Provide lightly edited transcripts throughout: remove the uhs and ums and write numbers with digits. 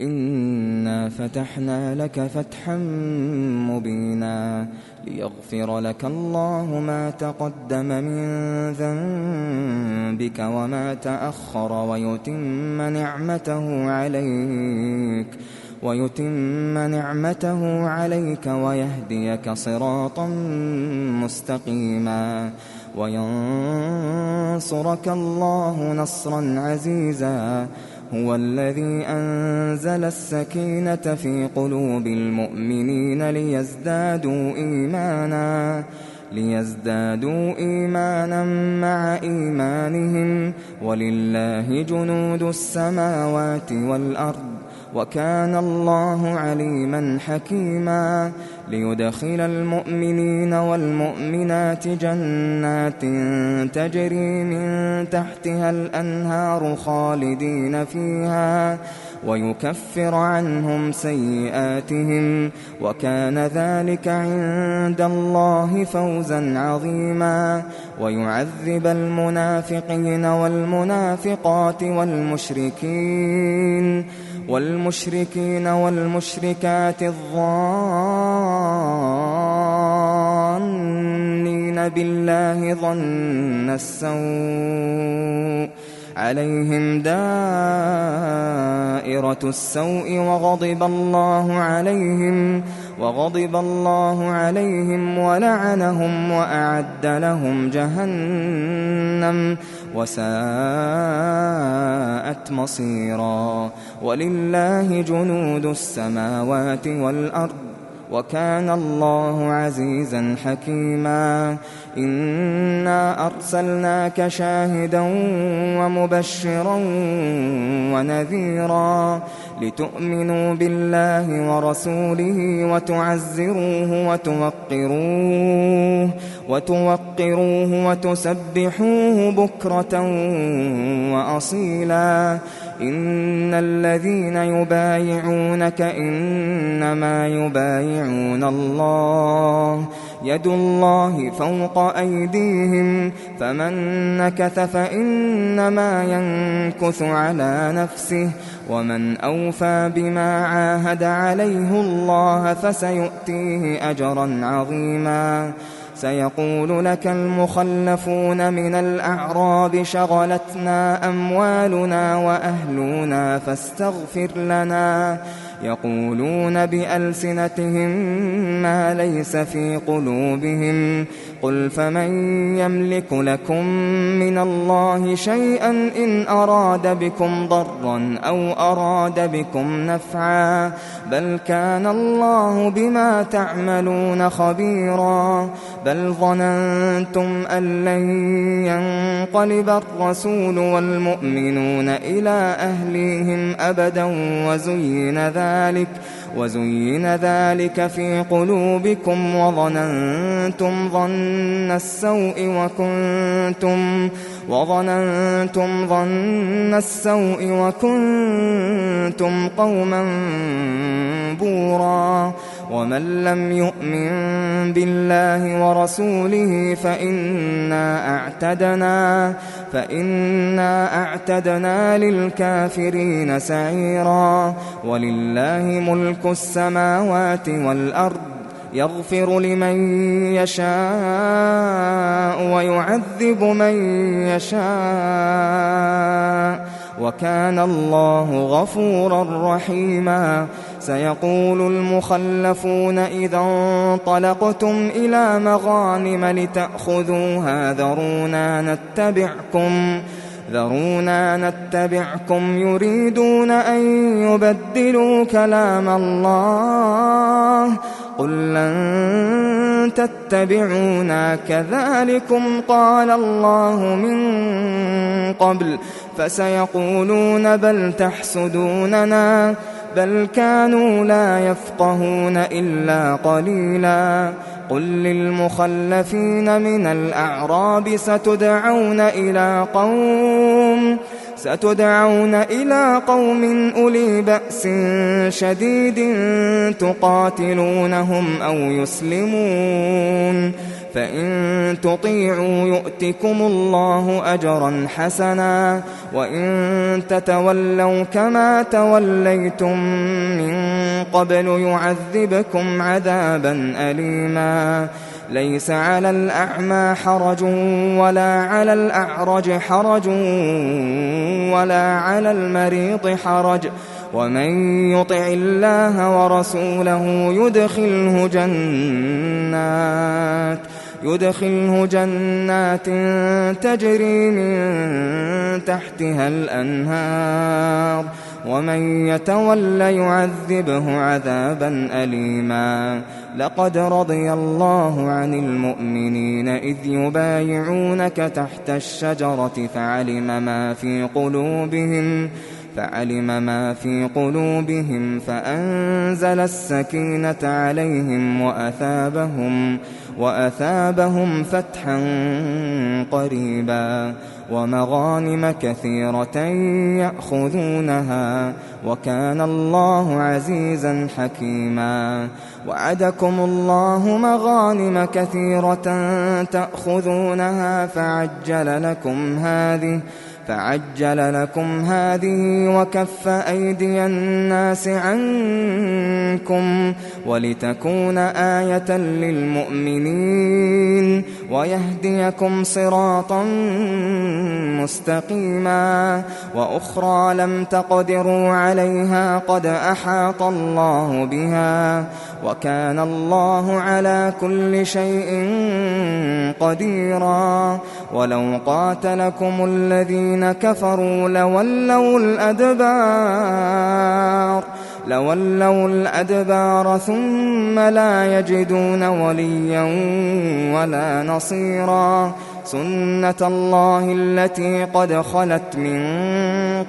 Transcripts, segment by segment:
إنا فتحنا لك فتحا مبينا ليغفر لك الله ما تقدم من ذنبك وما تأخر ويتم نعمته عليك ويهديك صراطا مستقيما وينصرك الله نصرا عزيزا. هو الذي أنزل السكينة في قلوب المؤمنين ليزدادوا إيمانا مع إيمانهم ولله جنود السماوات والأرض وكان الله عليما حكيما. ليدخل المؤمنين والمؤمنات جنات تجري من تحتها الأنهار خالدين فيها ويكفر عنهم سيئاتهم وكان ذلك عند الله فوزا عظيما. ويعذب المنافقين والمنافقات والمشركين والمشركات الظانين بالله ظن السوء عليهم دائرة السوء وغضب الله عليهم ولعنهم وأعد لهم جهنم وساءت مصيرا. ولله جنود السماوات والأرض وكان الله عزيزا حكيما. إنا أرسلناك شاهدا ومبشرا ونذيرا لتؤمنوا بالله ورسوله وتوقروه وتسبحوه بكرة وأصيلا. إن الذين يبايعونك إنما يبايعون الله يد الله فوق أيديهم فمن نكث فإنما ينكث على نفسه ومن أوفى بما عاهد عليه الله فسيؤتيه أجرا عظيما. سيقول لك المخلفون من الأعراب شغلتنا أموالنا وأهلنا فاستغفر لنا يقولون بألسنتهم ما ليس في قلوبهم قل فمن يملك لكم من الله شيئا إن أراد بكم ضرا أو أراد بكم نفعا بل كان الله بما تعملون خبيرا. بل ظننتم أن لن ينقلب الرسول والمؤمنون إلى أهليهم أبدا وزين ذلك في قلوبكم وظننتم ظن السوء وكنتم قوما بورا. ومن لم يؤمن بالله ورسوله فإنا أعتدنا للكافرين سعيرا. ولله ملك السماوات والأرض يغفر لمن يشاء ويعذب من يشاء وكان الله غفورا رحيما. سيقول المخلفون إذا انطلقتم إلى مغانم لتأخذوها ذرونا نتبعكم يريدون أن يبدلوا كلام الله قل لن تتبعونا كذلكم قال الله من قبل فسيقولون بل تحسدوننا بل كانوا لا يفقهون إلا قليلا. قل ستدعون إلى قوم أولي بأس شديد تقاتلونهم أو يسلمون، فإن تطيعوا يؤتكم الله أجرا حسنا، وإن تتولوا كما توليتم من قبل يعذبكم عذابا أليما. ليس على الأعمى حرج ولا على الأعرج حرج ولا على المريض حرج، ومن يطع الله ورسوله يدخله جنات تجري من تحتها الأنهار، ومن يتول يعذبه عذابا أليما. لقد رضي الله عن المؤمنين إذ يبايعونك تحت الشجرة فعلم ما في قلوبهم فأنزل السكينة عليهم وأثابهم فتحا قريبا ومغانم كثيرة يأخذونها، وكان الله عزيزا حكيما. وعدكم الله مغانم كثيرة تأخذونها فعجل لكم هذه وكف أيدي الناس عنكم ولتكون آية للمؤمنين ويهديكم صراطا مستقيما. وأخرى لم تقدروا عليها قد أحاط الله بها، وكان الله على كل شيء قديرا. ولو قاتلكم الذين كفروا لولوا الأدبار ثم لا يجدون وليا ولا نصيرا. سنة الله التي قد خلت من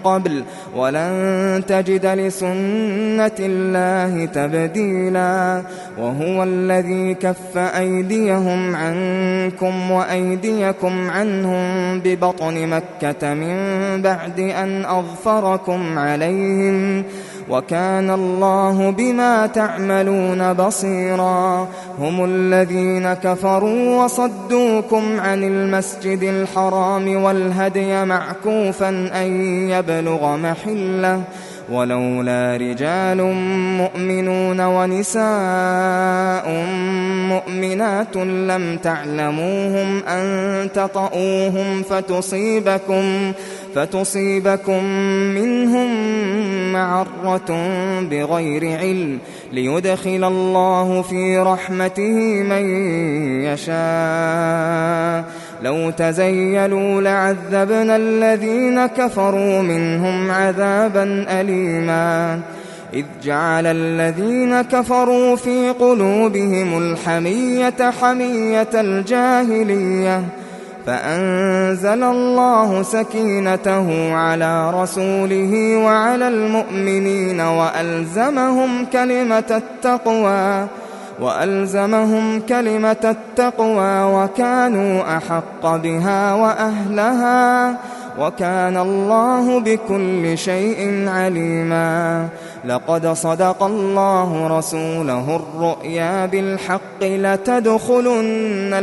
قبل ولن تجد لسنة الله تبديلا. وهو الذي كف أيديهم عنكم وأيديكم عنهم ببطن مكة من بعد أن أظفركم عليهم، وكان الله بما تعملون بصيرا. هم الذين كفروا وصدوكم عن المسجد الحرام والهدي معكوفا أن يبلغ محله، ولولا رجال مؤمنون ونساء مؤمنات لم تعلموهم أن تطؤوهم فتصيبكم منهم معرة بغير علم ليدخل الله في رحمته من يشاء. لو تزيلوا لعذبنا الذين كفروا منهم عذابا أليما. إذ جعل الذين كفروا في قلوبهم الحمية حمية الجاهلية، فأنزل الله سكينته على رسوله وعلى المؤمنين وألزمهم كلمة التقوى وكانوا أحق بها وأهلها، وكان الله بكل شيء عليما. لقد صدق الله رسوله الرؤيا بالحق لتدخلن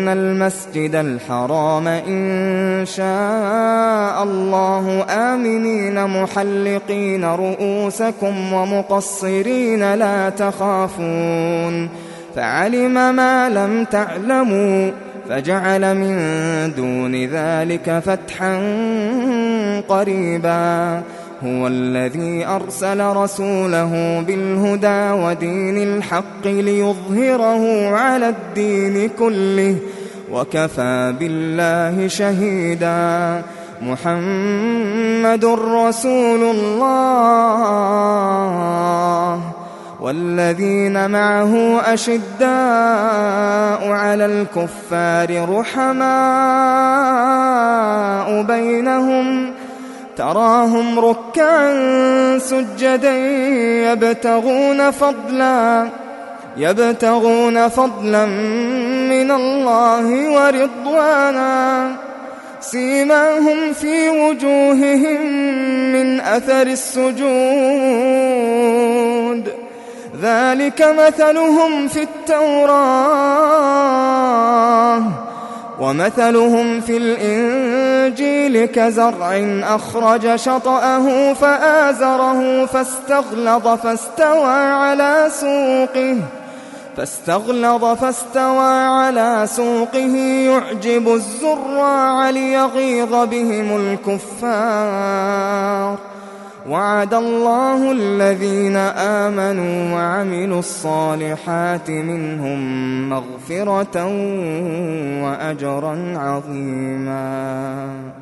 المسجد الحرام إن شاء الله آمنين محلقين رؤوسكم ومقصرين لا تخافون، فعلم ما لم تعلموا فجعل من دون ذلك فتحا قريبا. هو الذي أرسل رسوله بالهدى ودين الحق ليظهره على الدين كله وكفى بالله شهيدا. محمد رسول الله والذين معه أشداء على الكفار رحماء بينهم، تراهم ركعا سجدا يبتغون فضلا من من الله ورضوانا سيماهم في وجوههم من أثر السجود ذلك مثلهم في التوراة ومثلهم في الإنجيل كزرع أخرج شطأه فآزره فاستغلظ فاستوى على سوقه يعجب الزراع ليغيظ بهم الكفار وعد الله الذين آمنوا وعملوا الصالحات منهم مغفرة وأجرا عظيما.